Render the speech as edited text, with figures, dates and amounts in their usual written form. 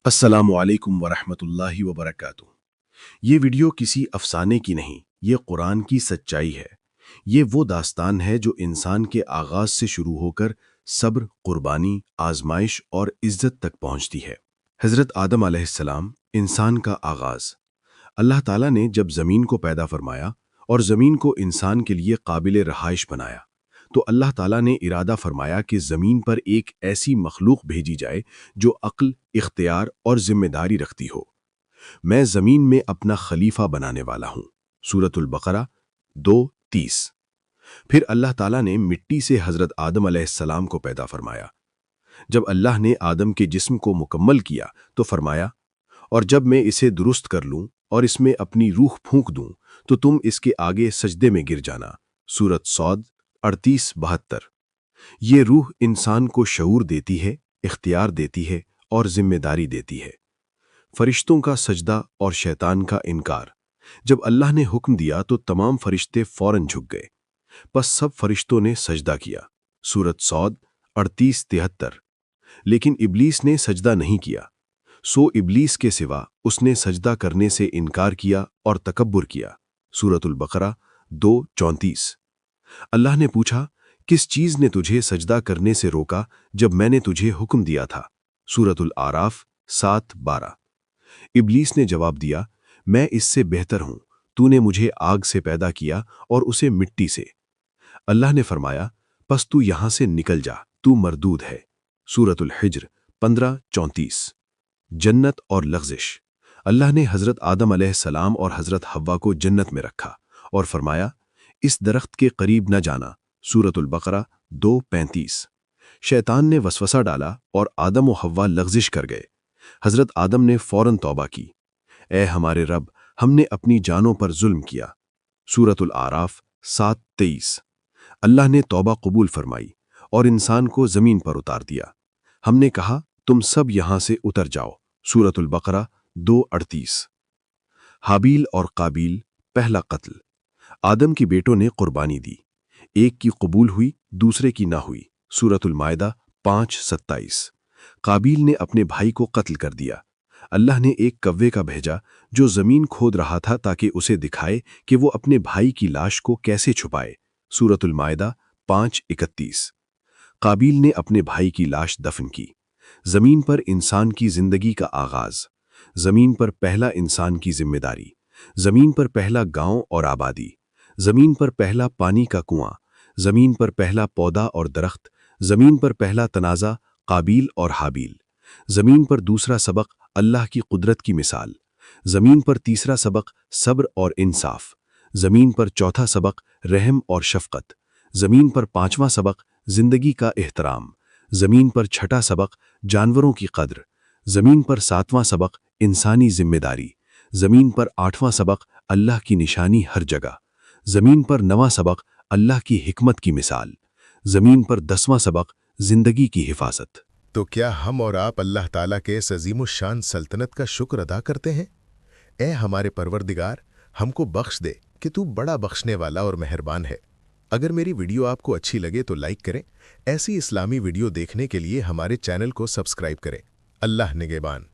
अस्सलामु अलैकुम वरहमतुल्लाहि वबरकातुहू। ये वीडियो किसी अफसाने की नहीं, ये कुरान की सच्चाई है। ये वो दास्तान है जो इंसान के आगाज से शुरू होकर सब्र, कुर्बानी, आजमाइश और इज्जत तक पहुंचती है। हज़रत आदम अलैहिस्सलाम, इंसान का आगाज। अल्लाह ताला ने जब ज़मीन को पैदा फरमाया और ज़मीन को इंसान के लिए काबिल रहाइश बनाया, तो अल्लाह ताला ने इरादा फरमाया कि ज़मीन पर एक ऐसी मखलूक भेजी जाए जो अक्ल, इख्तियार और जिम्मेदारी रखती हो। मैं ज़मीन में अपना खलीफा बनाने वाला हूँ। सूरतुल बकरा 2:30। फिर अल्लाह ताला ने मिट्टी से हज़रत आदम अलैहिस्सलाम को पैदा फरमाया। जब अल्लाह ने आदम के जिस्म को मुकम्मल किया तो फरमाया, और जब मैं इसे दुरुस्त कर लूँ और इसमें अपनी रूह फूंक दूँ तो तुम इसके आगे सजदे में गिर जाना। सूरत सौद 38-72। ये रूह इंसान को शऊर देती है, इख्तियार देती है और जिम्मेदारी देती है। फरिश्तों का सजदा और शैतान का इनकार। जब अल्लाह ने हुक्म दिया तो तमाम फरिश्ते फौरन झुक गए, बस सब फरिश्तों ने सजदा किया। सूरत सौद 38-73। लेकिन इब्लीस ने सजदा नहीं किया, सो इब्लीस के सिवा उसने सजदा करने से इनकार किया और तकब्बुर किया। सूरतुल बकरा 2:34। अल्लाह ने पूछा, किस चीज ने तुझे सजदा करने से रोका जब मैंने तुझे हुक्म दिया था? सूरतुल आराफ 7:12। इब्लीस ने जवाब दिया, मैं इससे बेहतर हूं, तूने मुझे आग से पैदा किया और उसे मिट्टी से। अल्लाह ने फरमाया, बस तू यहां से निकल जा, तू मरदूद है। सूरतुल हिज्र 15:34। जन्नत और लग़्ज़िश। अल्लाह ने हज़रत आदम अलैहिस्सलाम और हज़रत हव्वा को जन्नत में रखा और फरमाया, इस दरख्त के करीब न जाना। सूरतुल बकरा 2:35। शैतान ने वसवसा डाला और आदम व हव्वा लग़्ज़िश कर गए। हज़रत आदम ने फ़ौरन तौबा की, ए हमारे रब, हमने अपनी जानों पर जुल्म किया। सूरतुल आराफ 7:23। अल्लाह ने तौबा कबूल फरमाई और इंसान को ज़मीन पर उतार दिया। हमने कहा, तुम सब यहां से उतर जाओ। सूरतुल बकरा 2:38। हाबील और काबील, पहला कत्ल। आदम की बेटों ने कुर्बानी दी, एक की कबूल हुई, दूसरे की ना हुई। सूरतुल मायदा 5:27। काबील ने अपने भाई को कत्ल कर दिया। अल्लाह ने एक कव्वे का भेजा जो जमीन खोद रहा था ताकि उसे दिखाए कि वो अपने भाई की लाश को कैसे छुपाए। सूरतुल मायदा 5:31। काबील ने अपने भाई की लाश दफन की। जमीन पर इंसान की जिंदगी का आगाज। जमीन पर पहला इंसान की जिम्मेदारी। जमीन पर पहला गांव और आबादी। जमीन पर पहला पानी का कुआं। जमीन पर पहला पौधा और दरख्त। जमीन पर पहला तनाज़ा, काबील और हाबील। जमीन पर दूसरा सबक, अल्लाह की कुदरत की मिसाल। जमीन पर तीसरा सबक, सब्र और इंसाफ। जमीन पर चौथा सबक, रहम और शफकत। जमीन पर पांचवा सबक, जिंदगी का एहतराम। जमीन पर छठा सबक, जानवरों की कद्र। जमीन पर सातवां सबक, इंसानी जिम्मेदारी। जमीन पर आठवां सबक, अल्लाह की निशानी हर जगह। जमीन पर नवां सबक, अल्लाह की हिकमत की मिसाल। जमीन पर 10वां सबक, जिंदगी की हिफाजत। तो क्या हम और आप अल्लाह ताला के इस अज़ीमुश्शान सल्तनत का शुक्र अदा करते हैं? ए हमारे परवरदिगार, हमको बख्श दे कि तू बड़ा बख्शने वाला और मेहरबान है। अगर मेरी वीडियो आपको अच्छी लगे तो लाइक करें। ऐसी इस्लामी वीडियो देखने के लिए हमारे चैनल को सब्सक्राइब करें। अल्लाह निगहबान।